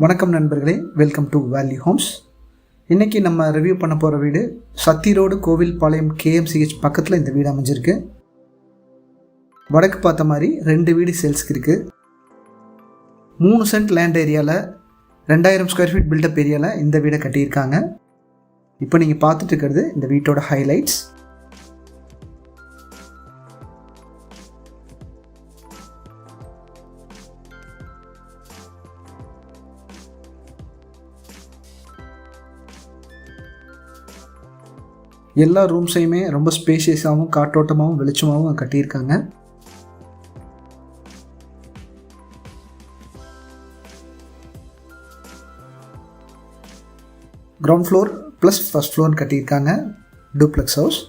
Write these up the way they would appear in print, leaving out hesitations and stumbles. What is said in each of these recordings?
வணக்கம் நண்பர்களே, welcome to value Holmes. இன்றைக்கி நம்ம ரிவ்யூ பண்ண போகிற வீடு சத்தி ரோடு கோவில்பாளையம் கேஎம்சிஹெச் பக்கத்தில் இந்த வீடு அமைஞ்சிருக்கு. வடக்கு பார்த்த மாதிரி 2 வீடு சேல்ஸ்க்கு இருக்குது. 3 சென்ட் லேண்ட் ஏரியாவில் 2000 ஸ்கொயர் ஃபீட் பில்டப் ஏரியாவில் இந்த வீடை கட்டியிருக்காங்க. இப்போ நீங்கள் பார்த்துட்டு இருக்கிறது இந்த வீட்டோட ஹைலைட்ஸ். எல்லா ரூம்ஸையுமே ரொம்ப ஸ்பேஷியஸாகவும் காற்றோட்டமாகவும் வெளிச்சமாகவும் கட்டியிருக்காங்க. Ground floor plus first floor கட்டியிருக்காங்க. Duplex house.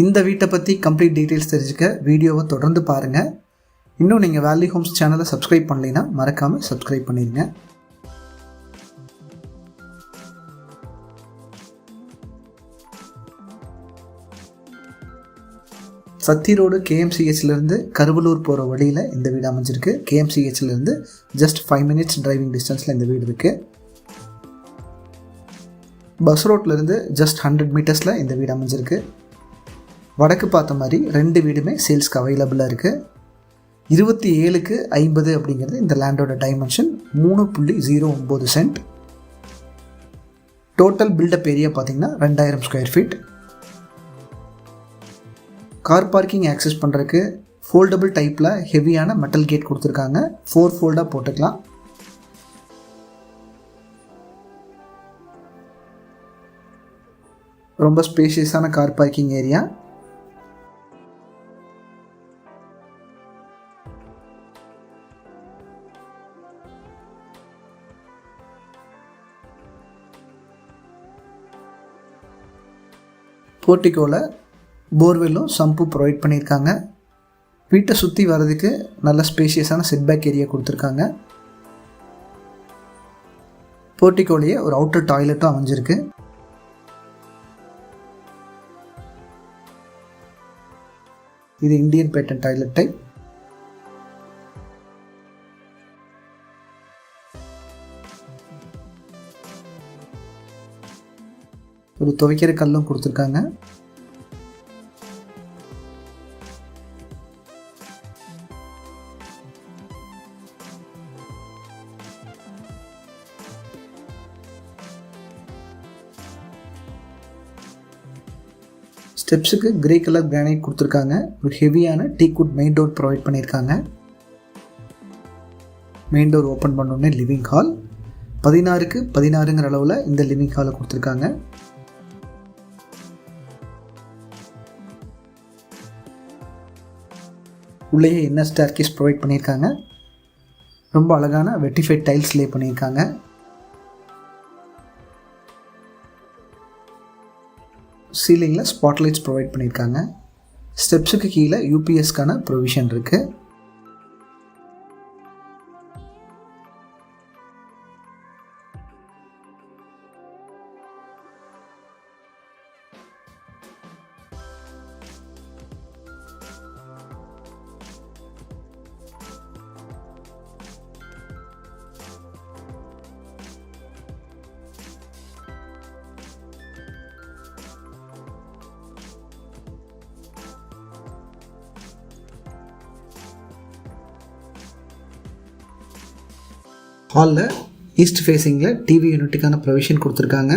இந்த வீட்டை பற்றி கம்ப்ளீட் டீட்டெயில்ஸ் தெரிஞ்சுக்க வீடியோவை தொடர்ந்து பாருங்கள். இன்னும் நீங்கள் வேல்யூ ஹோம்ஸ் சேனலை சப்ஸ்கிரைப் பண்ணலைன்னா மறக்காமல் சப்ஸ்கிரைப் பண்ணிடுங்க. சத்தி ரோடு கேஎம்சிஹெச்லேருந்து கருவலூர் போகிற வழியில் இந்த வீடு அமைஞ்சிருக்கு. கேஎம்சிஹெச்லேருந்து ஜஸ்ட் 5 மினிட்ஸ் டிரைவிங் டிஸ்டன்ஸில் இந்த வீடு இருக்குது. பஸ் ரோட்லேருந்து ஜஸ்ட் 100 மீட்டர்ஸில் இந்த வீடு அமைஞ்சிருக்கு. வடக்கு பார்த்த மாதிரி 2 வீடுமே சேல்ஸ்க்கு அவைலபிளாக இருக்குது. 27க்கு 50 அப்படிங்கிறது இந்த லேண்டோட dimension. 3.09 cent. Total built up area பார்த்திங்கன்னா 2000 square feet. Car parking access பண்ணுறதுக்கு ஃபோல்டபுள் டைப்பில் ஹெவியான மெட்டல் கேட் கொடுத்துருக்காங்க. 4 ஃபோல்டாக போட்டுக்கலாம். ரொம்ப ஸ்பேஷியஸான கார் பார்க்கிங் ஏரியா. போர்ட்டிகோவில் போர்வெல்லும் சம்பும் ப்ரொவைட் பண்ணியிருக்காங்க. வீட்டை சுற்றி வர்றதுக்கு நல்ல ஸ்பேஷியஸான செட்பேக் ஏரியா கொடுத்துருக்காங்க. போர்ட்டிகோலையே ஒரு அவுட்டர் டாய்லெட்டும் அமைஞ்சிருக்கு. இது இந்தியன் பேட்டன் டாய்லெட் டைப். ஒரு துவைக்கிற கல்லும் கொடுத்துருக்காங்க. ஸ்டெப்ஸுக்கு கிரே கலர் கிரானைட் கொடுத்துருக்காங்க. ஒரு ஹெவியான டீக்வுட் மெயின் டோர் ப்ரொவைட் பண்ணியிருக்காங்க. மெயின் டோர் ஓப்பன் பண்ணோடனே லிவிங் ஹால். 16க்கு 16ங்கிற அளவில் இந்த லிவிங் ஹாலை கொடுத்துருக்காங்க. உள்ளேயே இன்னர் ஸ்டேர்கேஸ் ப்ரொவைட் பண்ணியிருக்காங்க. ரொம்ப அழகான வெட்டிஃபைட் டைல்ஸ் லே பண்ணியிருக்காங்க. சீலிங்கில் ஸ்பாட்லைட்ஸ் ப்ரொவைட் பண்ணியிருக்காங்க. ஸ்டெப்ஸுக்கு கீழே யூபிஎஸ்க்கான ப்ரொவிஷன் இருக்குது. ஹாலில் ஈஸ்ட் ஃபேஸிங்கில் டிவி யூனிட்டுக்கான ப்ரொவிஷன் கொடுத்துருக்காங்க.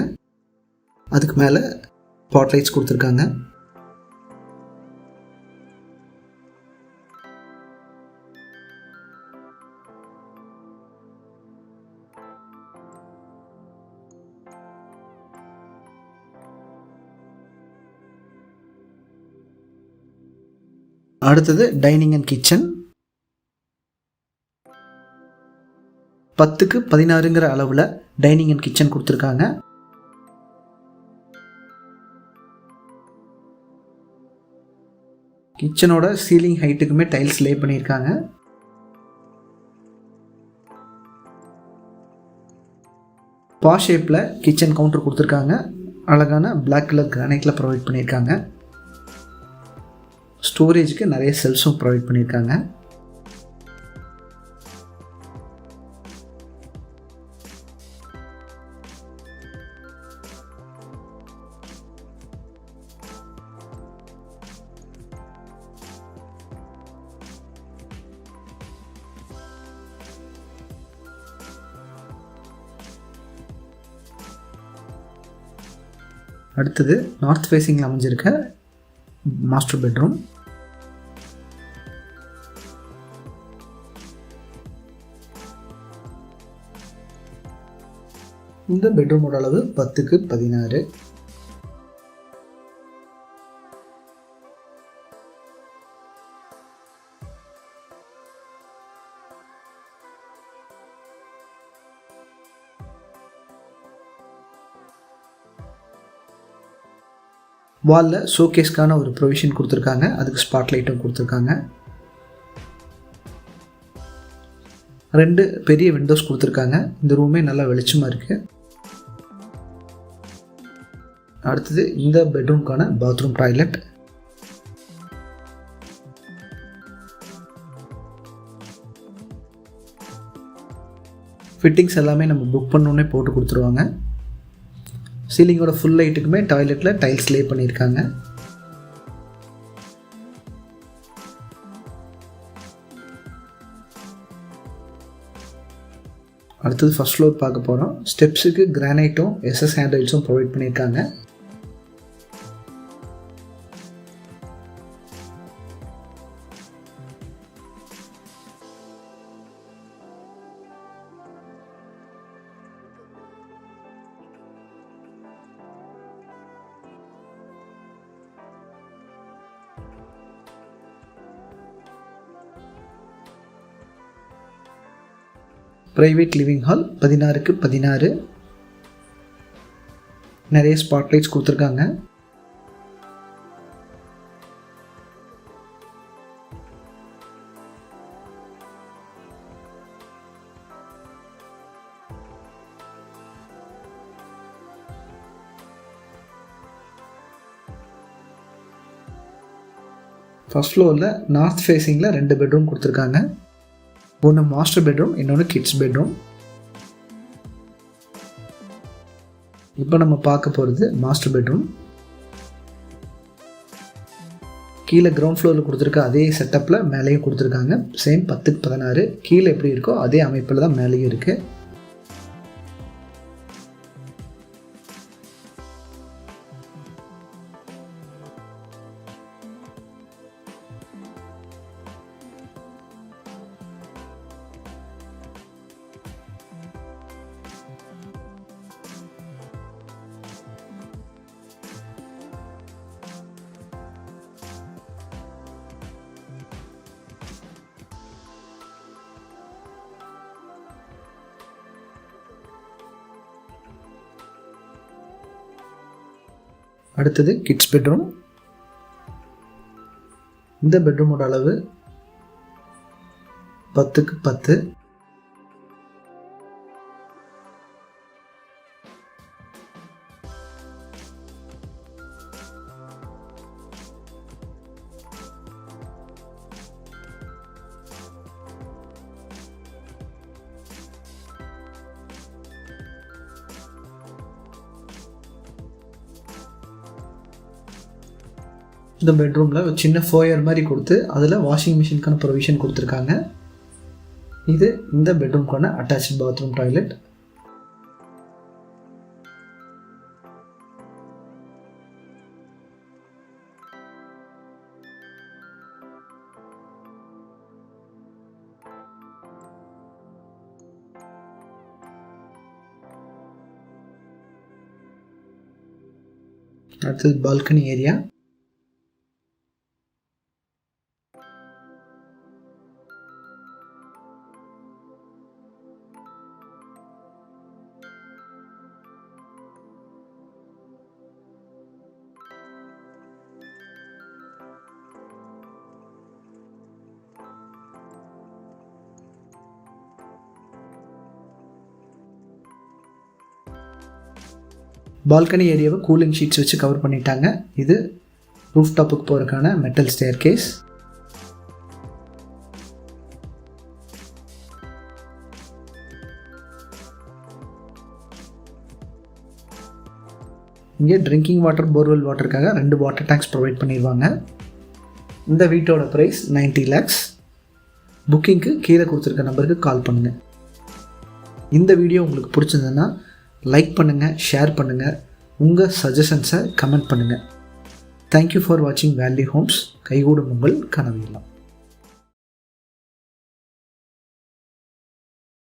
அதுக்கு மேலே ஸ்பாட்லைட்ஸ் கொடுத்துருக்காங்க. அடுத்தது டைனிங் அண்ட் கிச்சன். 10க்கு 16ங்கிற அளவில் டைனிங் அண்ட் கிச்சன் கொடுத்துருக்காங்க. கிச்சனோட சீலிங் ஹைட்டுக்குமே டைல்ஸ் லே பண்ணியிருக்காங்க. பா ஷேப்பில் கிச்சன் கவுண்டர் கொடுத்துருக்காங்க. அழகான பிளாக் கலர் கிரானைட்டில் ப்ரொவைட் பண்ணியிருக்காங்க. ஸ்டோரேஜுக்கு நிறைய செல்ஸும் ப்ரொவைட் பண்ணியிருக்காங்க. அடுத்தது நார்த் ஃபேஸிங்கில் அமைஞ்சிருக்க மாஸ்டர் பெட்ரூம். இந்த பெட்ரூமோட அளவு 10க்கு 16. வாலில் ஷோகேஸ்க்கான ஒரு ப்ரொவிஷன் கொடுத்துருக்காங்க. அதுக்கு ஸ்பாட் லைட்டும் கொடுத்துருக்காங்க. 2 பெரிய விண்டோஸ் கொடுத்துருக்காங்க. இந்த ரூமே நல்லா வெளிச்சமாக இருக்குது. அடுத்தது இந்த பெட்ரூம்க்கான பாத்ரூம் டாய்லெட். ஃபிட்டிங்ஸ் எல்லாமே நம்ம புக் பண்ணோன்னே போட்டு கொடுத்துருவாங்க. சீலிங்கோட ஃபுல் லைட்டுக்குமே டாய்லெட்டில் டைல்ஸ் லே பண்ணியிருக்காங்க. அடுத்தது ஃபர்ஸ்ட் ஃப்ளோர் பார்க்க போகிறோம். ஸ்டெப்ஸுக்கு கிரானைட்டும் எஸ்எஸ் ஹேண்ட்ரைல்ஸும் ப்ரொவைட் பண்ணியிருக்காங்க. ப்ரைவேட் லிவிங் ஹால் 16க்கு 16. நிறைய ஸ்பாட்லைட்ஸ் கொடுத்துருக்காங்க. ஃபர்ஸ்ட் ஃப்ளோரில் நார்த் ஃபேஸிங்கில் 2 பெட்ரூம் கொடுத்துருக்காங்க. ஒன்று மாஸ்டர் பெட்ரூம், இன்னொன்று கிட்ஸ் பெட்ரூம். இப்போ நம்ம பார்க்க போகிறது மாஸ்டர் பெட்ரூம். கீழே கிரவுண்ட் ஃப்ளோரில் கொடுத்துருக்க அதே செட்டப்பில் மேலேயும் கொடுத்துருக்காங்க. சேம் 10க்கு 16. கீழே எப்படி இருக்கோ அதே அமைப்பில் தான் மேலேயும் இருக்குது. அடுத்தது கிட்ஸ் பெட்ரூம். இந்த பெட்ரூமோட அளவு 10க்கு 10. இந்த பெட்ரூமில் ஒரு சின்ன ஃபோயர் மாதிரி கொடுத்து அதில் வாஷிங் மிஷினுக்கான ப்ரொவிஷன் கொடுத்துருக்காங்க. இது இந்த பெட்ரூம்க்கான அட்டாச்ட் பாத்ரூம் டாய்லெட். அடுத்தது பால்கனி ஏரியா. பால்கனி ஏரியாவை கூலிங் ஷீட்ஸ் வச்சு கவர் பண்ணிட்டாங்க. இது ரூஃப் டாப்புக்கு போகிறதுக்கான மெட்டல் ஸ்டேர் கேஸ். இங்கே ட்ரிங்கிங் வாட்டர், போர்வெல் வாட்டருக்காக 2 வாட்டர் டேங்க்ஸ் ப்ரொவைட் பண்ணிடுவாங்க. இந்த வீட்டோட ப்ரைஸ் 90 lakhs. புக்கிங்க்கு கீழே கொடுத்துருக்க நம்பருக்கு கால் பண்ணுங்கள். இந்த வீடியோ உங்களுக்கு பிடிச்சிருந்ததுன்னா லைக் பண்ணுங்கள், ஷேர் பண்ணுங்கள், உங்கள் சஜஷன்ஸை கமெண்ட் பண்ணுங்கள். தேங்க்யூ ஃபார் வாட்சிங் வேல்யூ ஹோம்ஸ். கைகூடும் உங்கள் கனவு இல்லம்.